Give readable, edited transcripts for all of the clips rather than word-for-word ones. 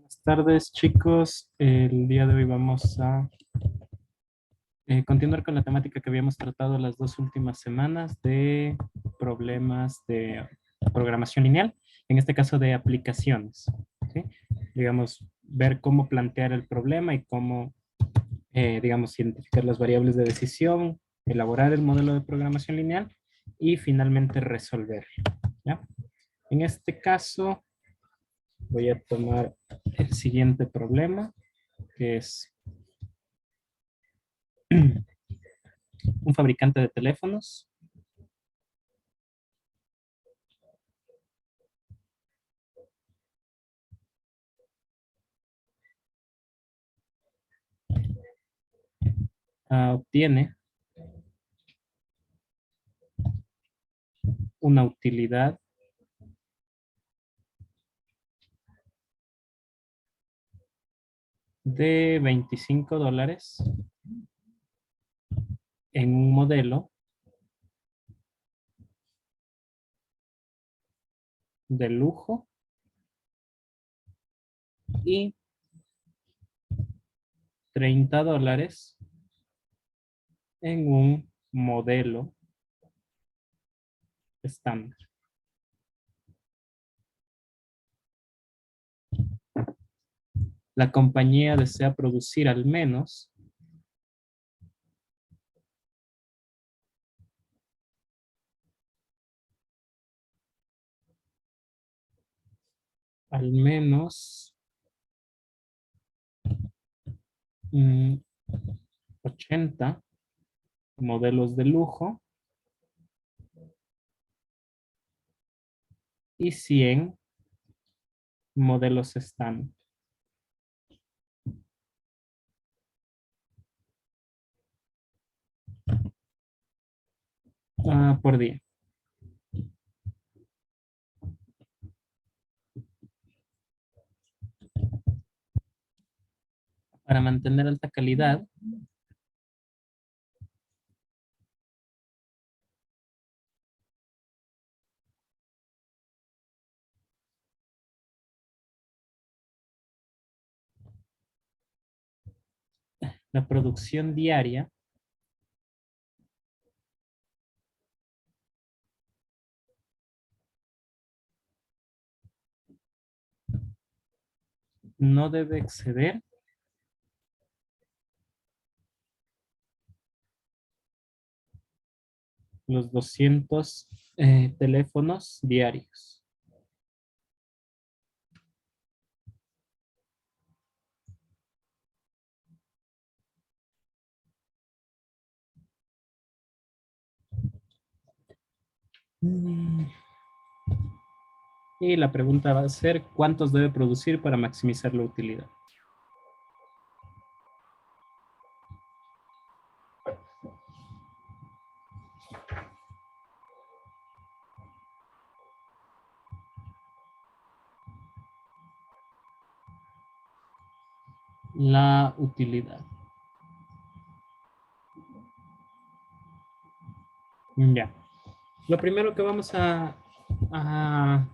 Buenas tardes, chicos. El día de hoy vamos a continuar con la temática que habíamos tratado las dos últimas semanas de problemas de programación lineal, en este caso de aplicaciones. ¿Sí? Digamos, ver cómo plantear el problema y cómo, digamos, identificar las variables de decisión, elaborar el modelo de programación lineal y finalmente resolver. ¿Ya? En este caso, voy a tomar el siguiente problema, que es un fabricante de teléfonos obtiene una utilidad de $25 en un modelo de lujo y $30 en un modelo estándar. La compañía desea producir al menos 80 modelos de lujo y 100 modelos estándar por día. Para mantener alta calidad, la producción diaria no debe exceder los 200 teléfonos diarios. Y la pregunta va a ser, ¿cuántos debe producir para maximizar la utilidad? La utilidad. Ya. Lo primero que vamos a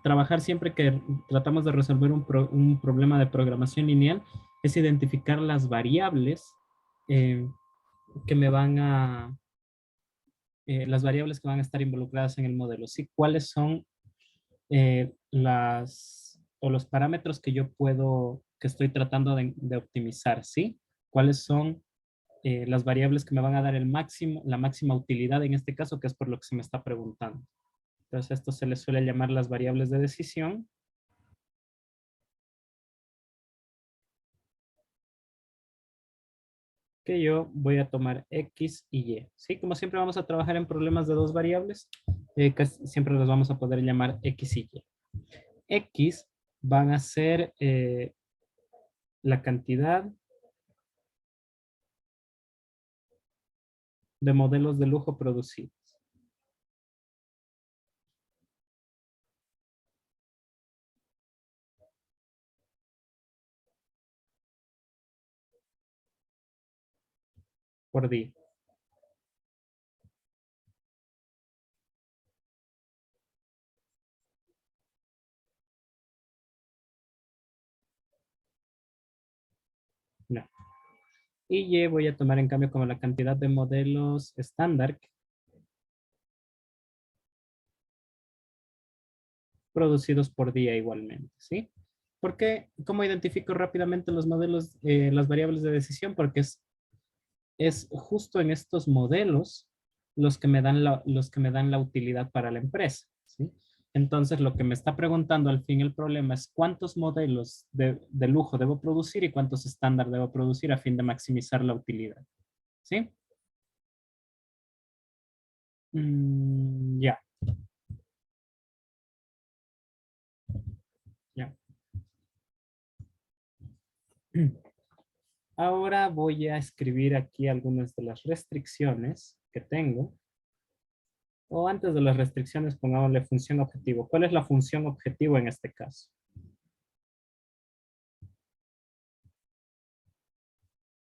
trabajar siempre que tratamos de resolver un problema de programación lineal es identificar las variables eh, que me van a, las variables que van a estar involucradas en el modelo. ¿Sí? ¿Cuáles son o los parámetros que yo que estoy tratando de optimizar? ¿Sí? ¿Cuáles son las variables que me van a dar la máxima utilidad en este caso, que es por lo que se me está preguntando? Entonces, esto se le suele llamar las variables de decisión. Que yo voy a tomar X y Y. ¿Sí? Como siempre vamos a trabajar en problemas de dos variables, siempre los vamos a poder llamar X y Y. X van a ser la cantidad de modelos de lujo producidos por día. No. Y Y voy a tomar en cambio como la cantidad de modelos estándar producidos por día igualmente, ¿sí? Porque, ¿cómo identifico rápidamente los modelos, las variables de decisión? Porque es justo en estos modelos los que me dan la utilidad para la empresa, ¿sí? Entonces, lo que me está preguntando al fin el problema es cuántos modelos de lujo debo producir y cuántos estándar debo producir a fin de maximizar la utilidad, ¿sí? Ya, ya. Ahora voy a escribir aquí algunas de las restricciones que tengo. O antes de las restricciones, pongámosle función objetivo. ¿Cuál es la función objetivo en este caso?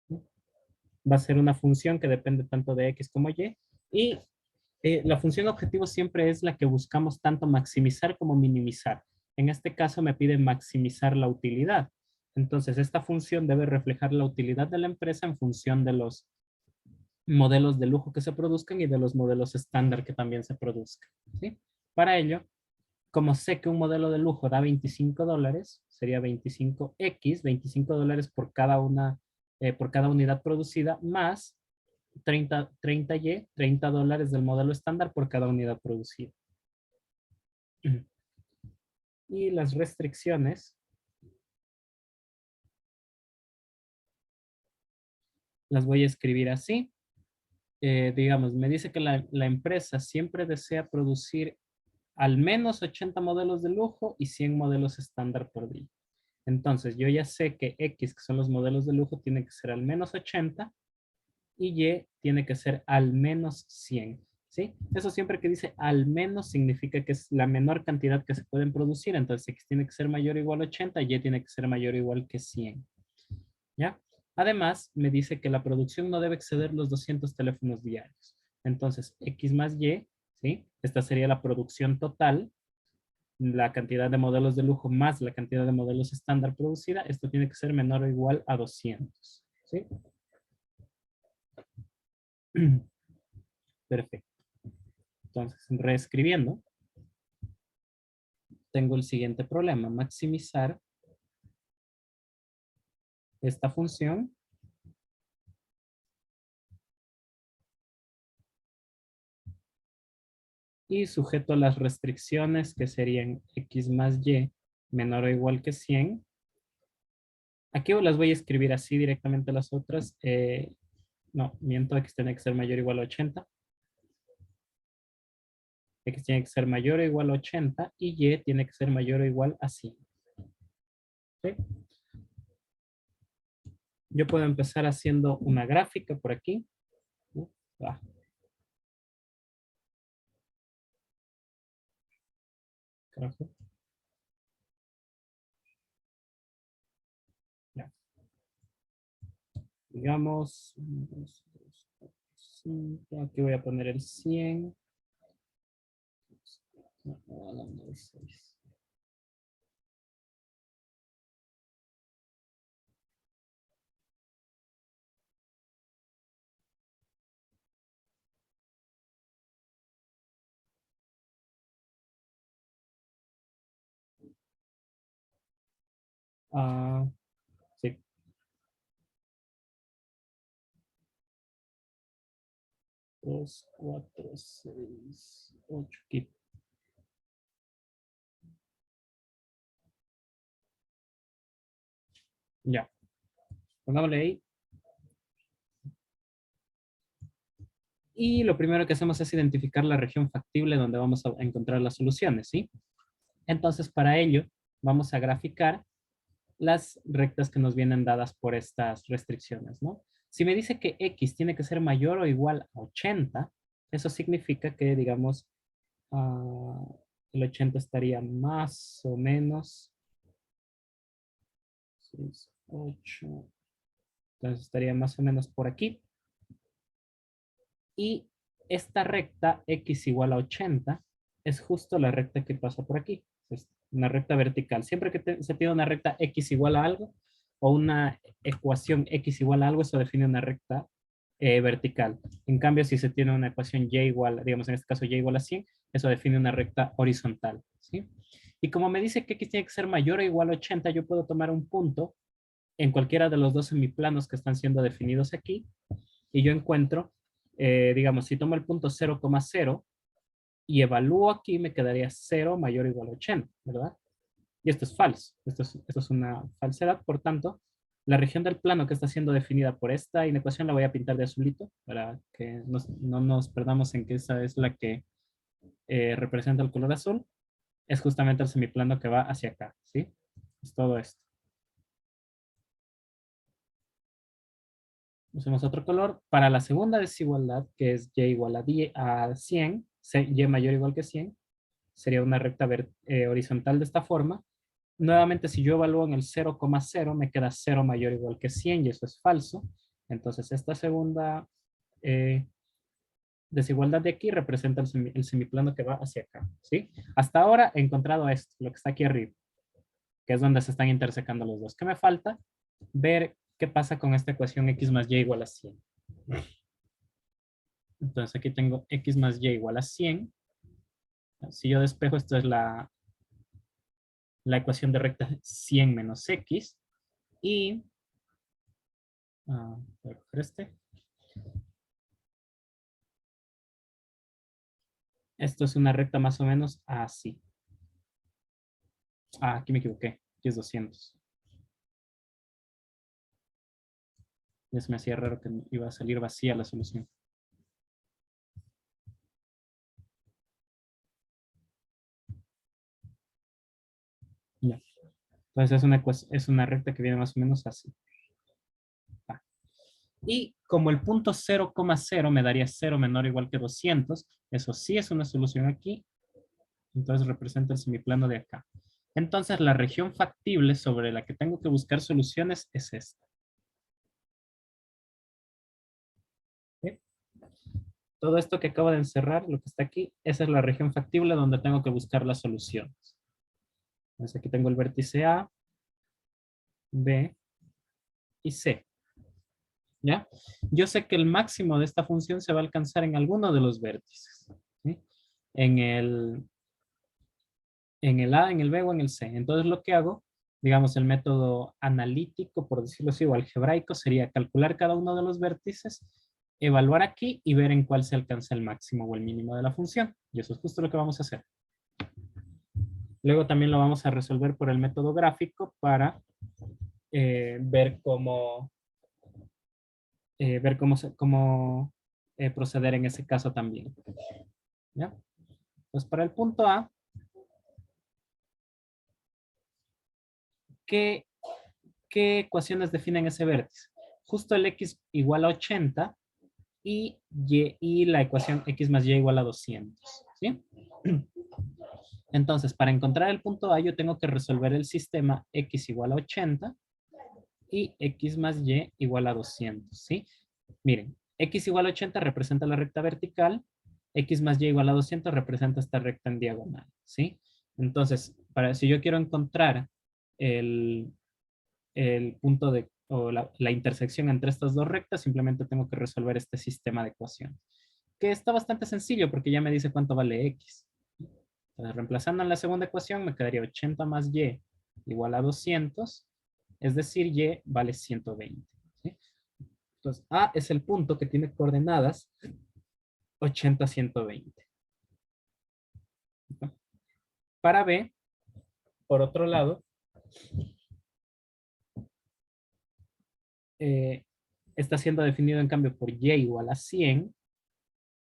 Va a ser una función que depende tanto de X como Y. Y la función objetivo siempre es la que buscamos tanto maximizar como minimizar. En este caso me pide maximizar la utilidad. Entonces, esta función debe reflejar la utilidad de la empresa en función de los modelos de lujo que se produzcan y de los modelos estándar que también se produzcan, ¿sí? Para ello, como sé que un modelo de lujo da $25, sería 25X, $25 por cada unidad producida, más 30Y, $30 del modelo estándar por cada unidad producida. Y las restricciones las voy a escribir así. Digamos, me dice que la empresa siempre desea producir al menos 80 modelos de lujo y 100 modelos estándar por día. Entonces, yo ya sé que X, que son los modelos de lujo, tiene que ser al menos 80 y Y tiene que ser al menos 100. ¿Sí? Eso siempre que dice al menos significa que es la menor cantidad que se pueden producir. Entonces, X tiene que ser mayor o igual a 80 y Y tiene que ser mayor o igual que 100. ¿Ya? Además, me dice que la producción no debe exceder los 200 teléfonos diarios. Entonces, X más Y, ¿sí? Esta sería la producción total, la cantidad de modelos de lujo más la cantidad de modelos estándar producida. Esto tiene que ser menor o igual a 200. ¿Sí? Perfecto. Entonces, reescribiendo, tengo el siguiente problema. Maximizar esta función y sujeto a las restricciones que serían X más Y menor o igual que 100. Aquí las voy a escribir así directamente las otras. No, miento, X tiene que ser mayor o igual a 80. X tiene que ser mayor o igual a 80 y Y tiene que ser mayor o igual a 100. ¿Sí? Yo puedo empezar haciendo una gráfica por aquí. Ah, carajo. Ya. Digamos, 1, 2, 3, 4, 5. Aquí voy a poner el 100. No, no, no, no, 6. Ah, sí. 2, 4, 6, 8. Aquí. Ya. Pongámosle ahí. Y lo primero que hacemos es identificar la región factible donde vamos a encontrar las soluciones, ¿sí? Entonces, para ello, vamos a graficar las rectas que nos vienen dadas por estas restricciones, ¿no? Si me dice que X tiene que ser mayor o igual a 80, eso significa que, digamos, el 80 estaría más o menos 6, 8, entonces estaría más o menos por aquí. Y esta recta X igual a 80 es justo la recta que pasa por aquí. Es una recta vertical. Siempre que se tiene una recta X igual a algo, o una ecuación x igual a algo, eso define una recta vertical. En cambio, si se tiene una ecuación y igual, digamos en este caso y igual a 100, eso define una recta horizontal, ¿sí? Y como me dice que x tiene que ser mayor o igual a 80, yo puedo tomar un punto en cualquiera de los dos semiplanos que están siendo definidos aquí, y yo encuentro, digamos, si tomo el punto 0,0 y evalúo aquí, me quedaría 0 mayor o igual a 80, ¿verdad? Y esto es falso, esto es una falsedad, por tanto, la región del plano que está siendo definida por esta inecuación la voy a pintar de azulito para que no nos perdamos en que esa es la que representa el color azul. Es justamente el semiplano que va hacia acá, ¿sí? Es todo esto. Usemos otro color. Para la segunda desigualdad, que es y igual a 100, y mayor o igual que 100, sería una recta horizontal de esta forma. Nuevamente, si yo evalúo en el 0,0, me queda 0 mayor o igual que 100 y eso es falso. Entonces, esta segunda desigualdad de aquí representa el semiplano que va hacia acá, ¿sí? Hasta ahora he encontrado esto, lo que está aquí arriba, que es donde se están intersecando los dos. ¿Qué me falta? Ver qué pasa con esta ecuación x más y igual a 100. Entonces, aquí tengo x más y igual a 100. Si yo despejo, esto es la ecuación de recta 100 menos x. Y, voy a coger este. Esto es una recta más o menos así. Aquí me equivoqué. Aquí es 200. Ya se me hacía raro que iba a salir vacía la solución. Ya. Entonces es una recta que viene más o menos así. Y como el punto 0,0 me daría 0 menor o igual que 200, eso sí es una solución aquí. Entonces representa el semiplano de acá. Entonces la región factible sobre la que tengo que buscar soluciones es esta. ¿Sí? Todo esto que acabo de encerrar, lo que está aquí, esa es la región factible donde tengo que buscar las soluciones. Entonces aquí tengo el vértice A, B y C. ¿Ya? Yo sé que el máximo de esta función se va a alcanzar en alguno de los vértices. ¿Sí? En el A, en el B o en el C. Entonces lo que hago, digamos, el método analítico, por decirlo así, o algebraico, sería calcular cada uno de los vértices, evaluar aquí y ver en cuál se alcanza el máximo o el mínimo de la función. Y eso es justo lo que vamos a hacer. Luego también lo vamos a resolver por el método gráfico para ver cómo proceder en ese caso también. ¿Ya? Entonces, para el punto A, ¿qué ecuaciones definen ese vértice? Justo el x igual a 80 y la ecuación x más y igual a 200. ¿Sí? Entonces, para encontrar el punto A, yo tengo que resolver el sistema x igual a 80 y x más y igual a 200. ¿Sí? Miren, x igual a 80 representa la recta vertical, x más y igual a 200 representa esta recta en diagonal. ¿Sí? Entonces, si yo quiero encontrar el, punto o la intersección entre estas dos rectas, simplemente tengo que resolver este sistema de ecuaciones, que está bastante sencillo porque ya me dice cuánto vale x. Entonces, reemplazando en la segunda ecuación, me quedaría 80 más y igual a 200, es decir, y vale 120. ¿Sí? Entonces, A es el punto que tiene coordenadas 80, 120. Para B, por otro lado, está siendo definido en cambio por y igual a 100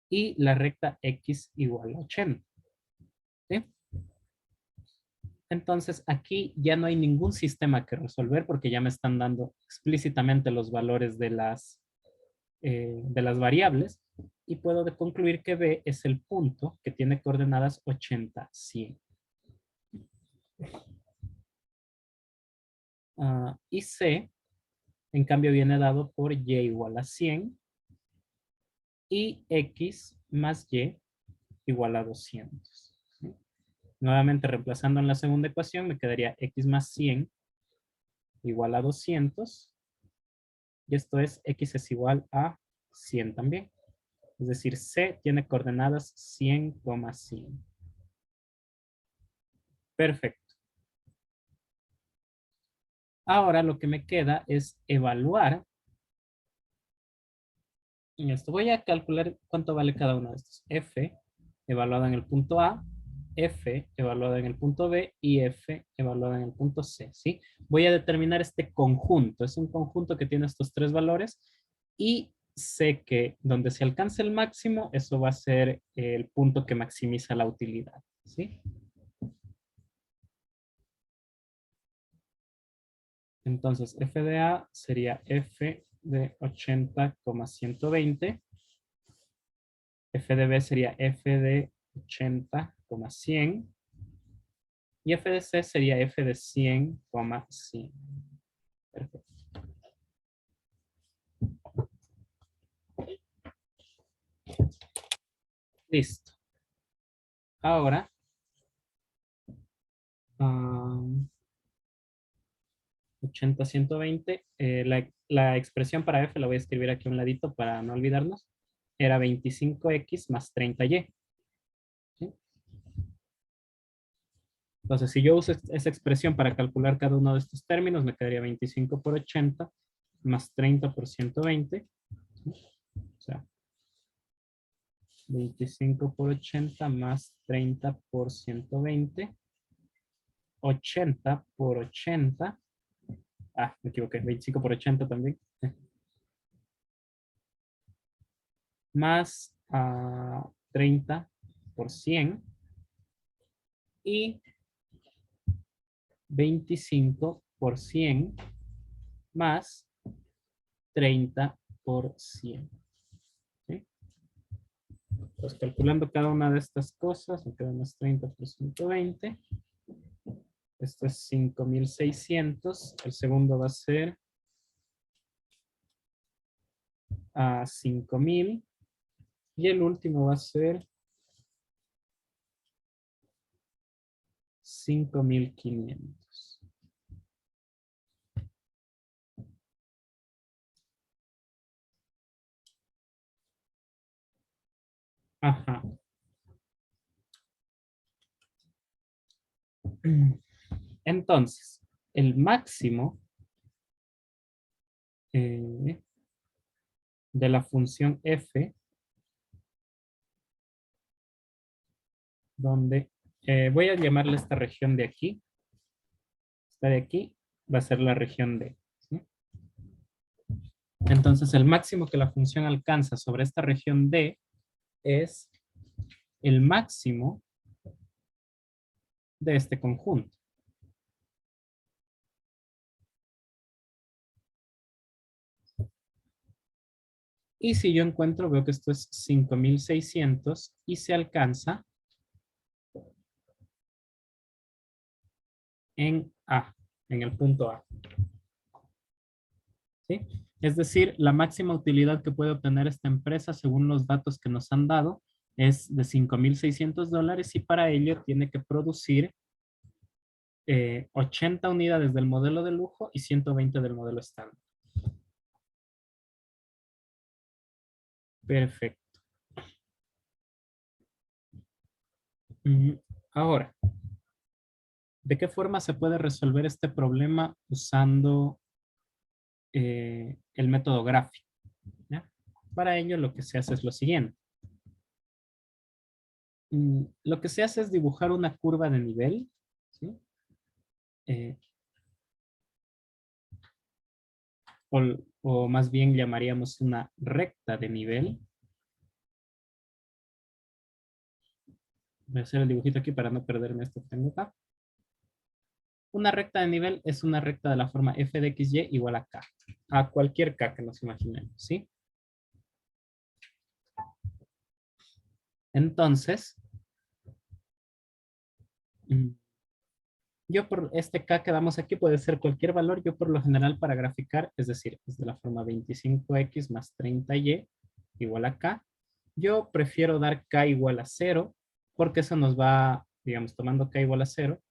y la recta x igual a 80. ¿Sí? Entonces aquí ya no hay ningún sistema que resolver porque ya me están dando explícitamente los valores de las variables y puedo concluir que B es el punto que tiene coordenadas 80, 100. Y C, en cambio, viene dado por y igual a 100 y x más y igual a 200. ¿Sí? Nuevamente reemplazando en la segunda ecuación me quedaría x más 100 igual a 200. Y esto es X es igual a 100 también. Es decir, C tiene coordenadas 100, 100. Perfecto. Ahora lo que me queda es evaluar. En esto voy a calcular cuánto vale cada uno de estos. F evaluada en el punto A, F evaluada en el punto B y F evaluada en el punto C, ¿sí? Voy a determinar este conjunto. Es un conjunto que tiene estos tres valores y sé que donde se alcance el máximo, eso va a ser el punto que maximiza la utilidad, ¿sí? Entonces, F de A sería F de 80,120. F de B sería F de 80,100. Y F de C sería F de 100,100. Perfecto. Listo. Ahora, 80, 120. La expresión para F la voy a escribir aquí a un ladito para no olvidarnos. Era 25X más 30Y. ¿Sí? Entonces, si yo uso esa expresión para calcular cada uno de estos términos, me quedaría 25 por 80 más 30 por 120. ¿Sí? O sea, 25 por 80 más 30 por 120. 80 por 80. Ah, me equivoqué. 25 por 80 también. Más 30 por 100. Y 25 por 100 más 30 por 100. ¿Sí? Pues calculando cada una de estas cosas, me quedan más 30 por 120. Esto es 5,600. El segundo va a ser a 5,000. Y el último va a ser 5,500. Ajá. Entonces, el máximo de la función f, donde voy a llamarle esta región de aquí. Esta de aquí va a ser la región D. ¿Sí? Entonces, el máximo que la función alcanza sobre esta región D es el máximo de este conjunto. Y si yo encuentro, veo que esto es 5,600 y se alcanza en A, en el punto A. ¿Sí? Es decir, la máxima utilidad que puede obtener esta empresa según los datos que nos han dado es de $5,600 y para ello tiene que producir 80 unidades del modelo de lujo y 120 del modelo estándar. Perfecto. Ahora, ¿de qué forma se puede resolver este problema usando el método gráfico? ¿Ya? Para ello lo que se hace es lo siguiente. Lo que se hace es dibujar una curva de nivel, ¿sí? O más bien llamaríamos una recta de nivel. Voy a hacer el dibujito aquí para no perderme esto que tengo acá. Una recta de nivel es una recta de la forma f de xy igual a k. A cualquier k que nos imaginemos, ¿sí? Entonces, yo por este k que damos aquí puede ser cualquier valor. Yo por lo general para graficar, es decir, es de la forma 25x más 30y igual a k. Yo prefiero dar k igual a 0 porque eso nos va, digamos, tomando k igual a 0,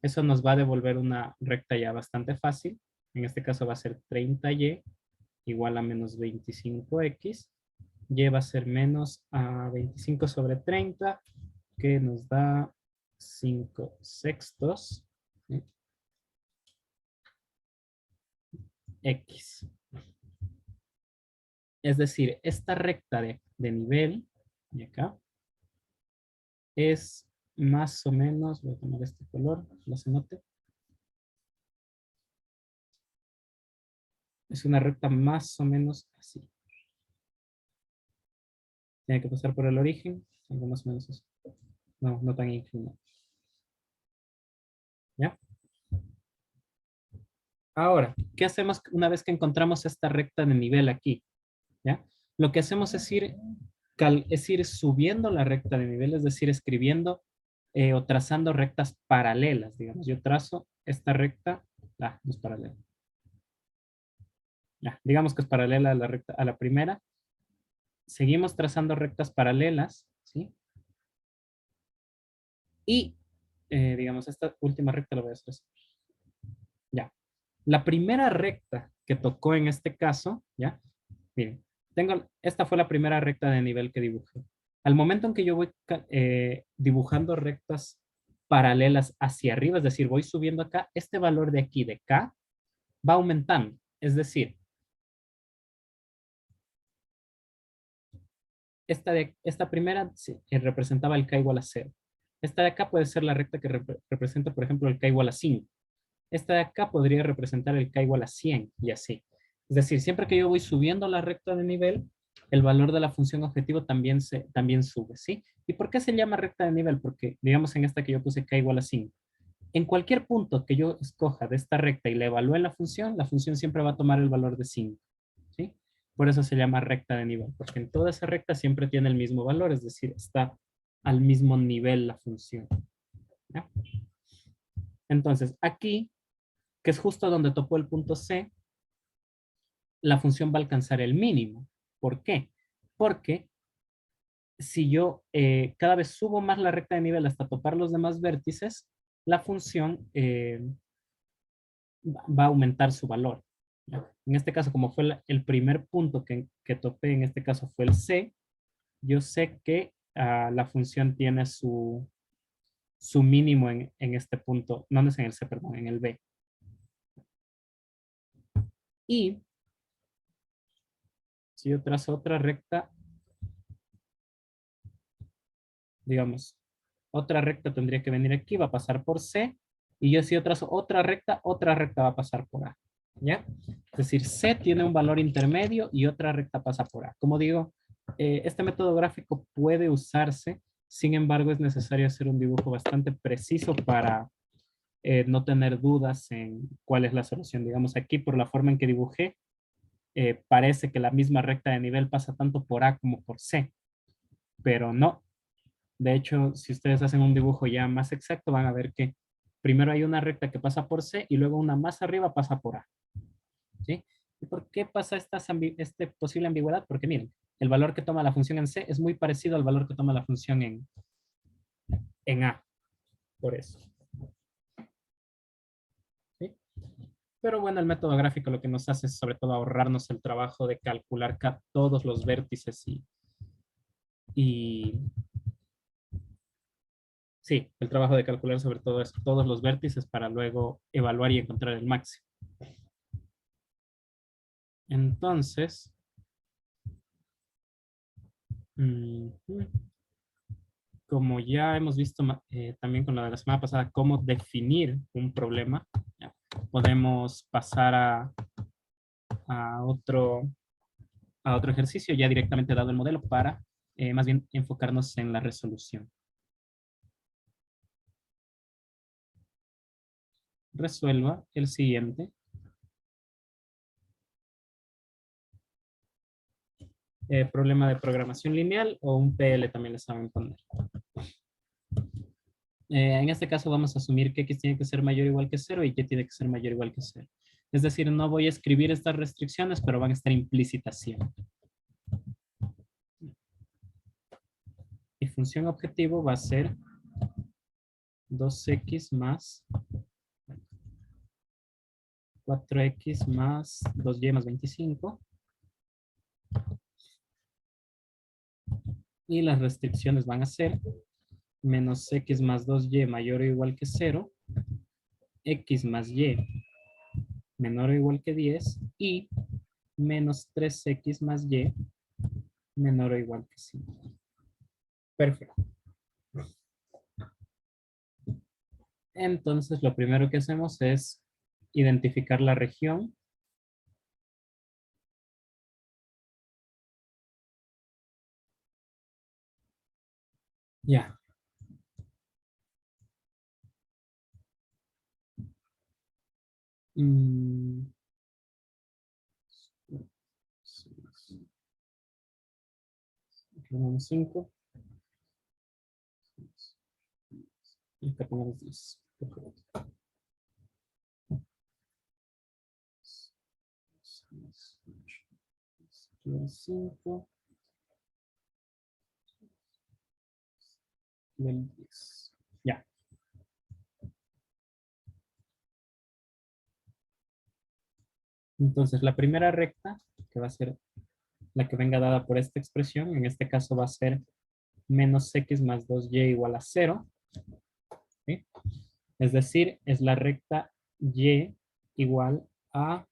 eso nos va a devolver una recta ya bastante fácil. En este caso va a ser 30y igual a menos 25x. Y va a ser menos a 25 sobre 30, que nos da 5 sextos, ¿sí? X. Es decir, esta recta de nivel, de acá, es más o menos, voy a tomar este color, lo se note. Es una recta más o menos así. Tiene que pasar por el origen, algo más o menos eso. No, no tan inclinado. ¿Ya? Ahora, ¿qué hacemos una vez que encontramos esta recta de nivel aquí? ¿Ya? Lo que hacemos es ir subiendo la recta de nivel, es decir, escribiendo o trazando rectas paralelas, digamos. Yo trazo esta recta, no es paralela. Ya, digamos que es paralela a la recta, a la primera. Seguimos trazando rectas paralelas, ¿sí? Y, digamos, esta última recta la voy a hacer así. Ya. La primera recta que tocó en este caso, ¿ya? Miren, esta fue la primera recta de nivel que dibujé. Al momento en que yo voy dibujando rectas paralelas hacia arriba, es decir, voy subiendo acá, este valor de aquí, de K, va aumentando. Es decir, esta primera sí, representaba el K igual a 0. Esta de acá puede ser la recta que representa, por ejemplo, el K igual a 5. Esta de acá podría representar el K igual a 100 y así. Es decir, siempre que yo voy subiendo la recta de nivel, el valor de la función objetivo también sube, ¿sí? ¿Y por qué se llama recta de nivel? Porque, digamos, en esta que yo puse K igual a 5. En cualquier punto que yo escoja de esta recta y le evalúe la función siempre va a tomar el valor de 5, ¿sí? Por eso se llama recta de nivel, porque en toda esa recta siempre tiene el mismo valor, es decir, está al mismo nivel la función, ¿ya? Entonces, aquí, que es justo donde topó el punto C, la función va a alcanzar el mínimo. ¿Por qué? Porque si yo cada vez subo más la recta de nivel hasta topar los demás vértices, la función va a aumentar su valor, ¿ya? En este caso, como fue el primer punto que topé, en este caso fue el C, yo sé que la función tiene su mínimo en este punto, no es en el C, perdón, en el B. Y si yo trazo otra recta, digamos, otra recta tendría que venir aquí, va a pasar por C, y yo si yo trazo otra recta va a pasar por A, ¿ya? Es decir, C tiene un valor intermedio y otra recta pasa por A. Como digo, este método gráfico puede usarse, sin embargo es necesario hacer un dibujo bastante preciso para no tener dudas en cuál es la solución. Digamos, aquí por la forma en que dibujé, parece que la misma recta de nivel pasa tanto por A como por C, pero no. De hecho, si ustedes hacen un dibujo ya más exacto, van a ver que primero hay una recta que pasa por C y luego una más arriba pasa por A, ¿sí? ¿Y por qué pasa esta posible ambigüedad? Porque miren, el valor que toma la función en C es muy parecido al valor que toma la función en A, por eso, ¿sí? Pero bueno, el método gráfico lo que nos hace es sobre todo ahorrarnos el trabajo de calcular todos los vértices y sí, el trabajo de calcular sobre todo eso, todos los vértices para luego evaluar y encontrar el máximo. Entonces, como ya hemos visto también con la de la semana pasada, cómo definir un problema, ya, podemos pasar a otro, a otro ejercicio ya directamente dado el modelo para más bien enfocarnos en la resolución. Resuelva el siguiente. Problema de programación lineal o un PL también le saben poner. En este caso vamos a asumir que X tiene que ser mayor o igual que 0 y que tiene que ser mayor o igual que 0. Es decir, no voy a escribir estas restricciones, pero van a estar implícitas siempre. Mi función objetivo va a ser 2x más 4x más 2y más 25. Y las restricciones van a ser menos x más 2y mayor o igual que 0, x más y menor o igual que 10 y menos 3x más y menor o igual que 5. Perfecto. Entonces, lo primero que hacemos es identificar la región. Ya. Mm, 5. Y acá pongamos 10. 5 y el 10. Ya. Entonces, la primera recta, que va a ser la que venga dada por esta expresión, en este caso va a ser menos x más 2y igual a 0. ¿Sí? Es decir, es la recta y igual a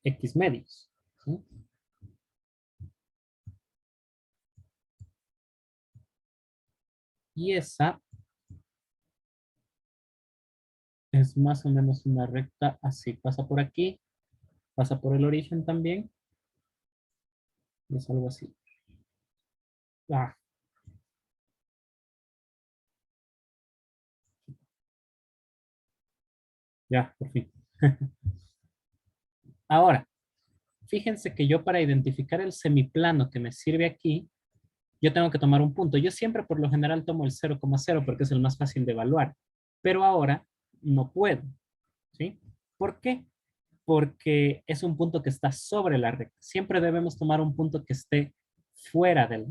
x medios. ¿Sí? Y esa es más o menos una recta así. Pasa por aquí, pasa por el origen también. Y es algo así. Ah, ya, por fin. Ahora, fíjense que yo para identificar el semiplano que me sirve aquí, yo tengo que tomar un punto. Yo siempre por lo general tomo el 0,0 porque es el más fácil de evaluar. Pero ahora no puedo. ¿Sí? ¿Por qué? Porque es un punto que está sobre la recta. Siempre debemos tomar un punto que esté fuera de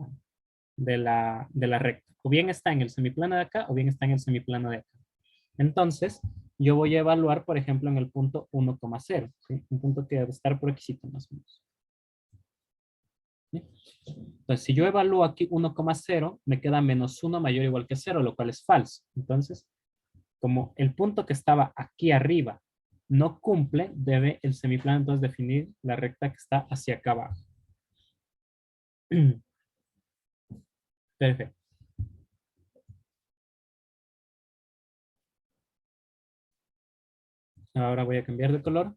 la recta. O bien está en el semiplano de acá o bien está en el semiplano de acá. Entonces, yo voy a evaluar, por ejemplo, en el punto 1,0. ¿Sí? Un punto que debe estar por aquí más o menos. ¿Sí? Entonces, si yo evalúo aquí 1,0, me queda menos 1 mayor o igual que 0, lo cual es falso. Entonces, como el punto que estaba aquí arriba no cumple, debe el semiplano entonces definir la recta que está hacia acá abajo. Perfecto. Ahora voy a cambiar de color.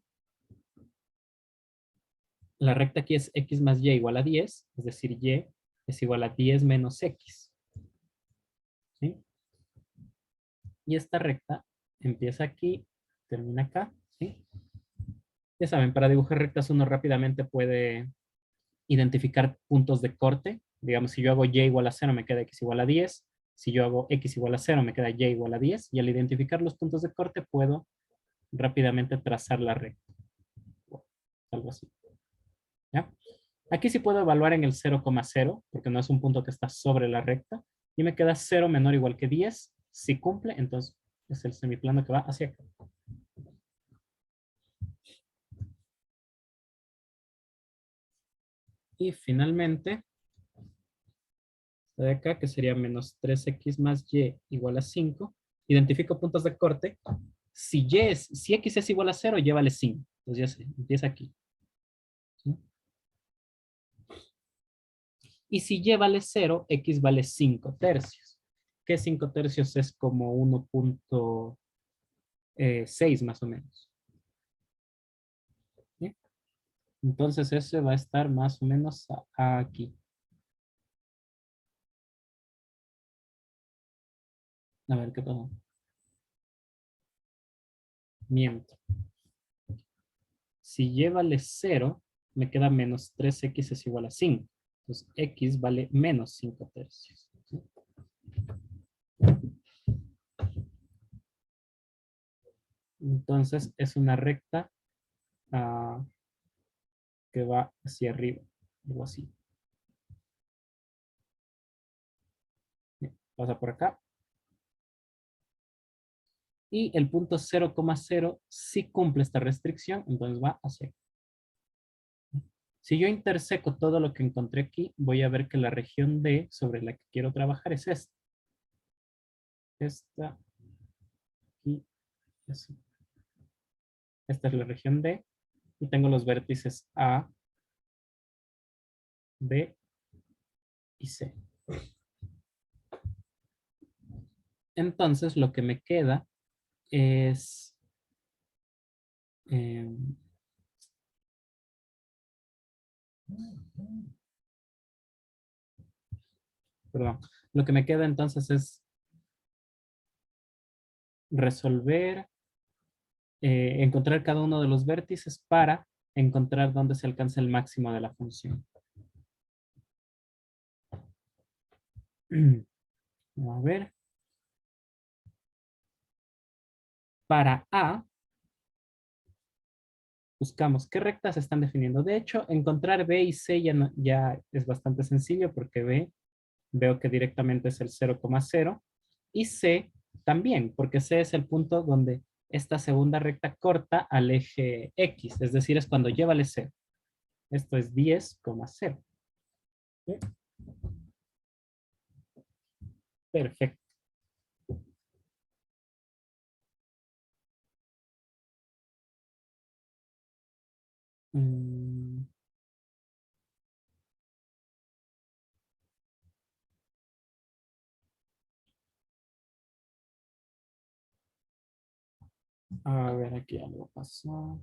La recta aquí es x más y igual a 10, es decir, y es igual a 10 menos x. ¿Sí? Y esta recta empieza aquí, termina acá. ¿Sí? Ya saben, para dibujar rectas uno rápidamente puede identificar puntos de corte. Digamos, si yo hago y igual a 0, me queda x igual a 10. Si yo hago x igual a 0, me queda y igual a 10. Y al identificar los puntos de corte, puedo rápidamente trazar la recta. Algo así. ¿Ya? Aquí sí puedo evaluar en el 0,0, porque no es un punto que está sobre la recta. Y me queda 0 menor o igual que 10. Si cumple, entonces es el semiplano que va hacia acá. Y finalmente, de acá, que sería menos 3x más y igual a 5. Identifico puntos de corte. Si x es igual a 0, y vale 5. Entonces ya se empieza aquí. ¿Sí? Y si y vale 0, x vale 5 tercios. Que 5 tercios es como 1,6 más o menos. ¿Sí? Entonces ese va a estar más o menos aquí. A ver qué pasa. Miento. Si y vale 0, me queda menos 3x es igual a 5. Entonces x vale menos 5 tercios. ¿Sí? Entonces es una recta que va hacia arriba, algo así. Bien, pasa por acá. Y el punto 0,0 sí cumple esta restricción, entonces va hacia aquí. Si yo interseco todo lo que encontré aquí, voy a ver que la región D sobre la que quiero trabajar es esta. Esta y así. Esta es la región D y tengo los vértices A, B y C. Entonces lo que me queda es eh, perdón, lo que me queda entonces es resolver, encontrar cada uno de los vértices para encontrar dónde se alcanza el máximo de la función. Vamos a ver. Para A, buscamos qué rectas se están definiendo. De hecho, encontrar B y C ya es bastante sencillo porque B veo que directamente es el 0,0 y C también, porque C es el punto donde esta segunda recta corta al eje X, es decir, es cuando lleva el 0. Esto es 10,0. ¿Sí? Perfecto. Mm, a ver, aquí algo pasó.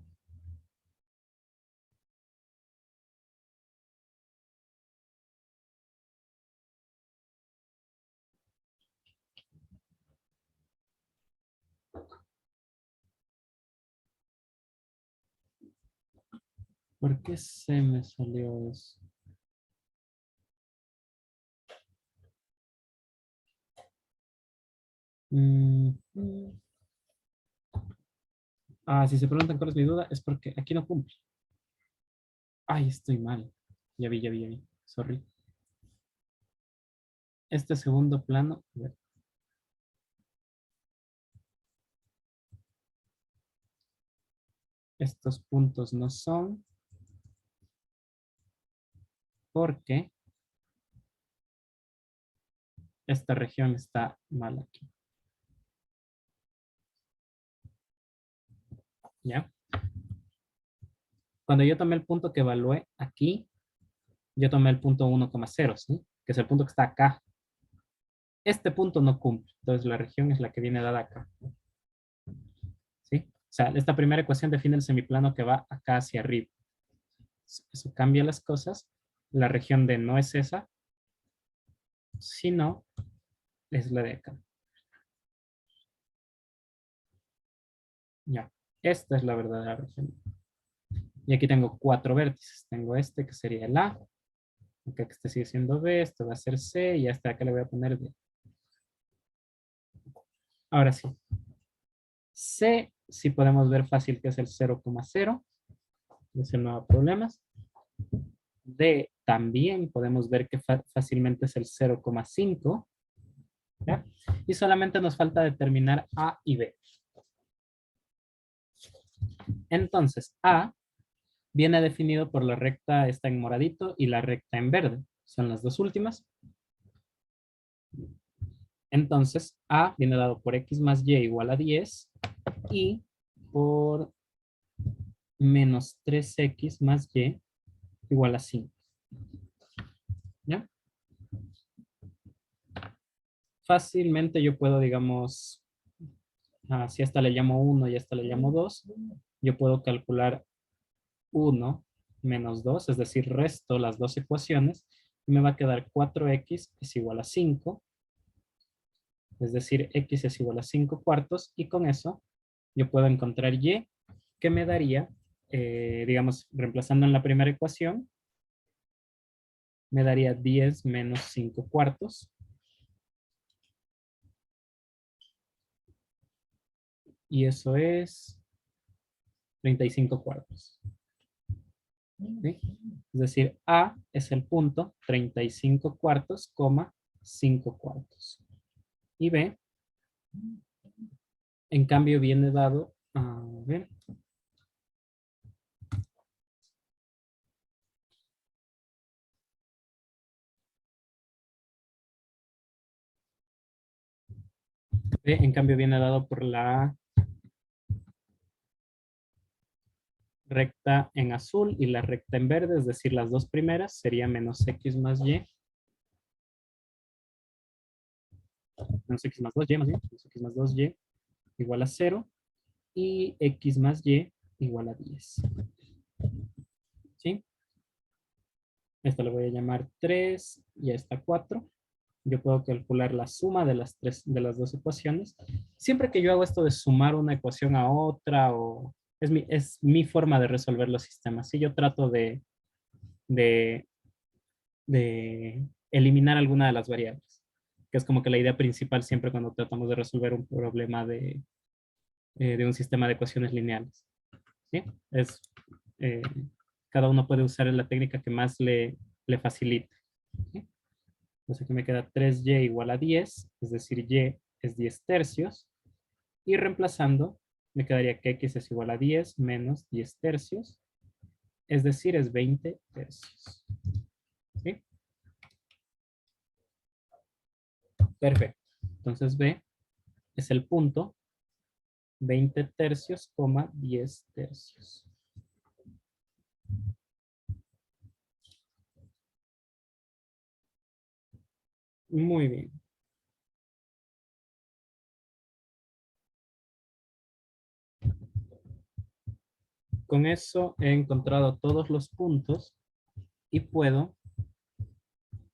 ¿Por qué se me salió eso? Mm, mm. Ah, si se preguntan cuál es mi duda, es porque aquí no cumple. Ay, estoy mal. Ya vi. Sorry. Este segundo plano, a ver, estos puntos no son porque esta región está mal aquí. ¿Ya? Cuando yo tomé el punto que evalué aquí, yo tomé el punto 1,0, ¿sí? Que es el punto que está acá. Este punto no cumple. Entonces la región es la que viene dada acá. ¿Sí? O sea, esta primera ecuación define el semiplano que va acá hacia arriba. Eso cambia las cosas. La región D no es esa, sino es la de acá. Ya. Esta es la verdadera región. Y aquí tengo 4 vértices. Tengo este que sería el A. Acá que este sigue siendo B. Esto va a ser C. Y hasta acá le voy a poner D. Ahora sí. C, sí podemos ver fácil que es el 0,0. Ese no da problemas. D también podemos ver que fácilmente es el 0,5. ¿Ya? Y solamente nos falta determinar A y B. Entonces, A viene definido por la recta esta en moradito y la recta en verde. Son las dos últimas. Entonces, A viene dado por X más Y igual a 10 y por menos 3X más Y igual a 5. ¿Ya? Fácilmente yo puedo, digamos, si a esta le llamo 1 y a esta le llamo 2, yo puedo calcular 1 menos 2, es decir, resto las dos ecuaciones, y me va a quedar 4x es igual a 5, es decir, x es igual a 5 cuartos, y con eso yo puedo encontrar y, que me daría, digamos, reemplazando en la primera ecuación, me daría 10 menos 5 cuartos, y eso es 35 cuartos. ¿Sí? Es decir, A es el punto 35 cuartos, 5 cuartos. Y B En cambio, viene dado, a ver, en cambio viene dado por la recta en azul y la recta en verde, es decir, las dos primeras sería menos x más y, menos x más 2y más bien, menos x más 2y igual a 0 y x más y igual a 10. ¿Sí? Esto le voy a llamar 3 y a esta 4. Yo puedo calcular la suma de las dos ecuaciones. Siempre que yo hago esto de sumar una ecuación a otra, o es mi forma de resolver los sistemas. Si yo trato de, de eliminar alguna de las variables, que es como que la idea principal siempre cuando tratamos de resolver un problema de un sistema de ecuaciones lineales. ¿Sí? Eh, cada uno puede usar la técnica que más le facilite. ¿Sí? Entonces aquí me queda 3y igual a 10, es decir, y es 10 tercios. Y reemplazando, me quedaría que x es igual a 10 menos 10 tercios, es decir, es 20 tercios. ¿Sí? Perfecto. Entonces B es el punto 20 tercios, 10 tercios. Muy bien. Con eso he encontrado todos los puntos y puedo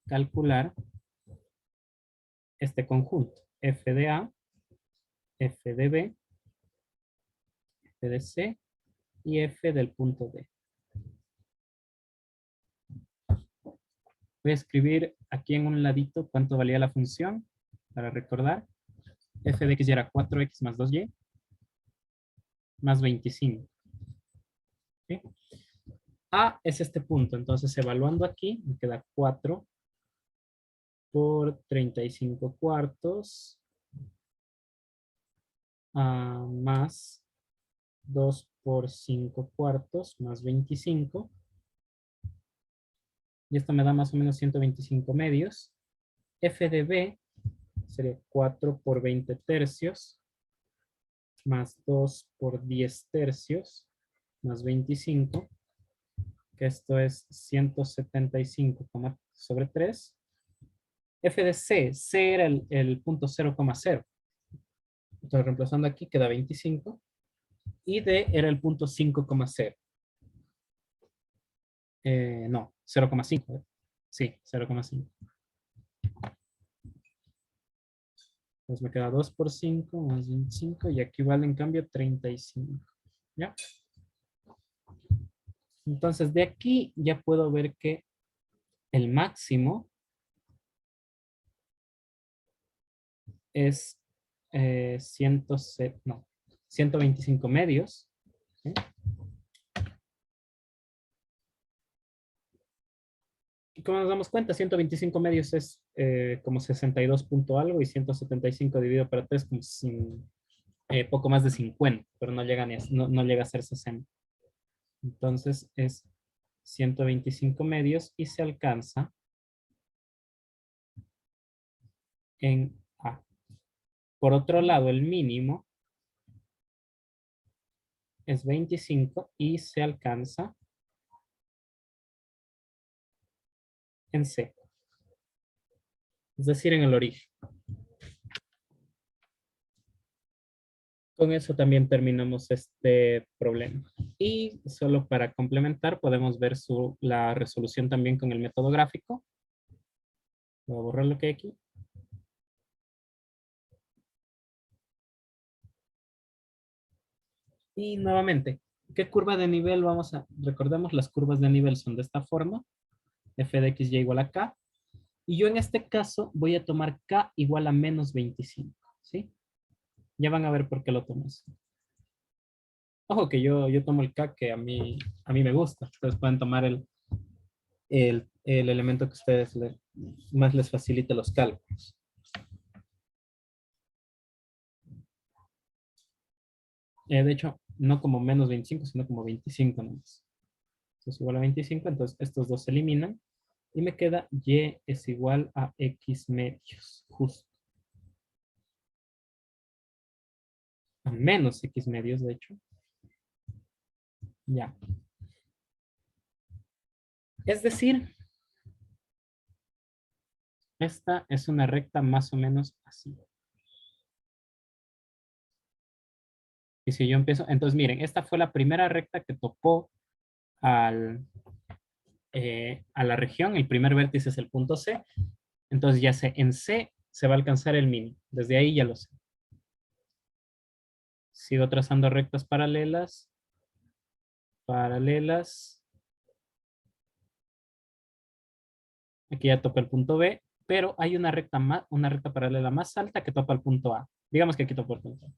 calcular este conjunto. F de A, F de B, F de C y F del punto D. Voy a escribir aquí en un ladito cuánto valía la función para recordar. F de x ya era 4x más 2y más 25. ¿Sí? A es este punto, entonces evaluando aquí me queda 4 por 35 cuartos más 2 por 5 cuartos más 25. Y esto me da más o menos 125 medios. F de B sería 4 por 20 tercios más 2 por 10 tercios más 25, que esto es 175 sobre 3. F de C, C era el punto 0,0. Entonces reemplazando aquí queda 25. Y D era el punto 5,0. No, 0,5. Sí, 0,5. Entonces me queda 2 por 5 más 25 y aquí vale en cambio 35. ¿Ya? Entonces de aquí ya puedo ver que el máximo es 125 medios. ¿Sí? Y como nos damos cuenta, 125 medios es como 62 punto algo y 175 dividido para 3 como poco más de 50, pero no llega, no llega a ser 60. Entonces es 125 medios y se alcanza en A. Por otro lado, el mínimo es 25 y se alcanza en C, es decir, en el origen. Con eso también terminamos este problema. Y solo para complementar, podemos ver la resolución también con el método gráfico. Voy a borrar lo que hay aquí. Y nuevamente, ¿qué curva de nivel vamos a...? Recordemos, las curvas de nivel son de esta forma. F de x y igual a k. Y yo en este caso voy a tomar k igual a menos 25. ¿Sí? Ya van a ver por qué lo tomo así. Ojo que yo tomo el k que a mí me gusta. Ustedes pueden tomar el elemento que a ustedes más les facilite los cálculos. De hecho, no como menos 25, sino como 25 nomás. Entonces igual a 25, entonces estos dos se eliminan y me queda y es igual a x medios, justo. A menos x medios, de hecho. Ya. Es decir, esta es una recta más o menos así. Y si yo empiezo, entonces miren, esta fue la primera recta que topó al, a la región. El primer vértice es el punto C. Entonces ya sé, en C se va a alcanzar el mínimo. Desde ahí ya lo sé. Sigo trazando rectas paralelas. Paralelas. Aquí ya topa el punto B, pero hay una recta paralela más alta que topa el punto A. Digamos que aquí topa el punto A.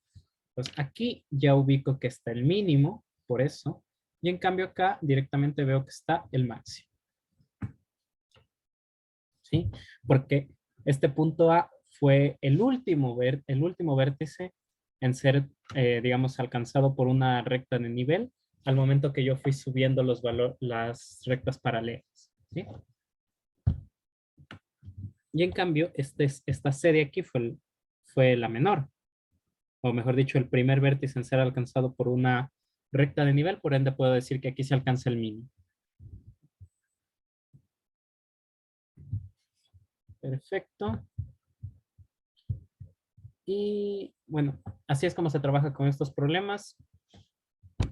Pues aquí ya ubico que está el mínimo, por eso. Y en cambio acá directamente veo que está el máximo. ¿Sí? Porque este punto A fue el último vértice en ser, digamos, alcanzado por una recta de nivel al momento que yo fui subiendo las rectas paralelas. ¿Sí? Y en cambio, esta serie aquí fue la menor, o mejor dicho, el primer vértice en ser alcanzado por una recta de nivel, por ende puedo decir que aquí se alcanza el mínimo. Perfecto. Y bueno, así es como se trabaja con estos problemas.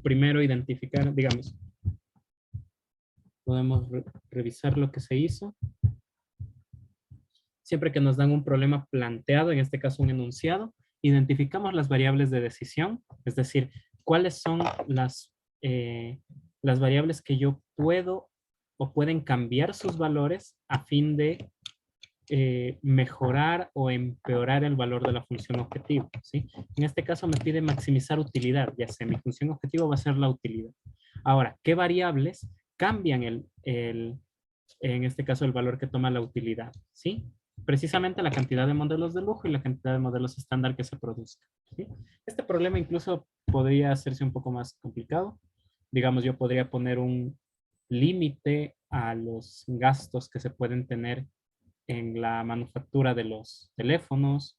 Primero identificar, digamos, podemos revisar lo que se hizo. Siempre que nos dan un problema planteado, en este caso un enunciado, identificamos las variables de decisión, es decir, cuáles son las variables que yo puedo o pueden cambiar sus valores a fin de mejorar o empeorar el valor de la función objetivo, ¿sí? En este caso me pide maximizar utilidad, ya sé, mi función objetivo va a ser la utilidad. Ahora, ¿qué variables cambian en este caso, el valor que toma la utilidad? ¿Sí? Precisamente la cantidad de modelos de lujo y la cantidad de modelos estándar que se produzcan. ¿Sí? Este problema incluso podría hacerse un poco más complicado. Digamos, yo podría poner un límite a los gastos que se pueden tener en la manufactura de los teléfonos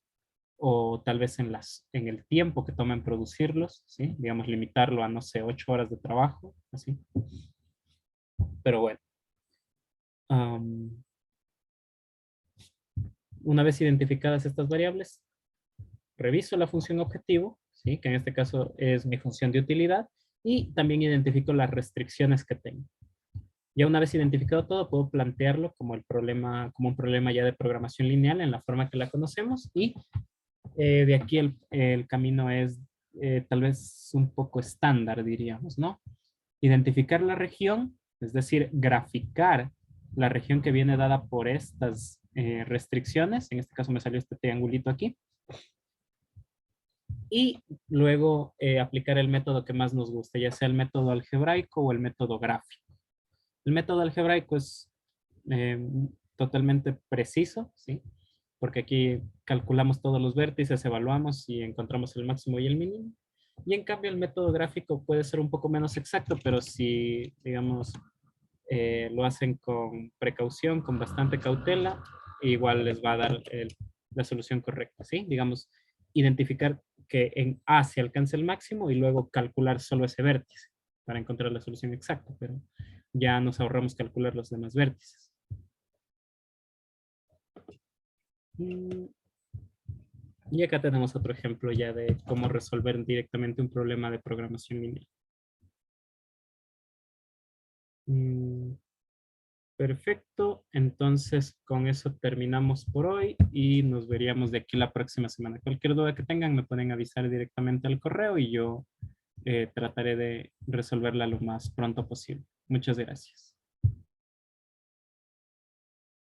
o tal vez en el tiempo que toma en producirlos, ¿sí? Digamos, limitarlo a, no sé, 8 horas de trabajo, así. Pero bueno. Una vez identificadas estas variables, reviso la función objetivo, ¿sí? Que en este caso es mi función de utilidad, y también identifico las restricciones que tengo. Ya una vez identificado todo, puedo plantearlo como como un problema ya de programación lineal en la forma que la conocemos, y de aquí el camino es tal vez un poco estándar, diríamos, ¿no? Identificar la región, es decir, graficar la región que viene dada por estas restricciones. En este caso me salió este triangulito aquí. Y luego aplicar el método que más nos guste, ya sea el método algebraico o el método gráfico. El método algebraico es eh, totalmente preciso, ¿sí? Porque aquí calculamos todos los vértices, evaluamos y encontramos el máximo y el mínimo. Y en cambio el método gráfico puede ser un poco menos exacto, pero si, digamos, lo hacen con precaución, con bastante cautela, igual les va a dar la solución correcta, ¿sí? Digamos, identificar que en A se alcanza el máximo y luego calcular solo ese vértice para encontrar la solución exacta, pero ya nos ahorramos calcular los demás vértices. Y acá tenemos otro ejemplo ya de cómo resolver directamente un problema de programación lineal. Perfecto, entonces con eso terminamos por hoy y nos veríamos de aquí la próxima semana. Cualquier duda que tengan me pueden avisar directamente al correo y yo trataré de resolverla lo más pronto posible. Muchas gracias.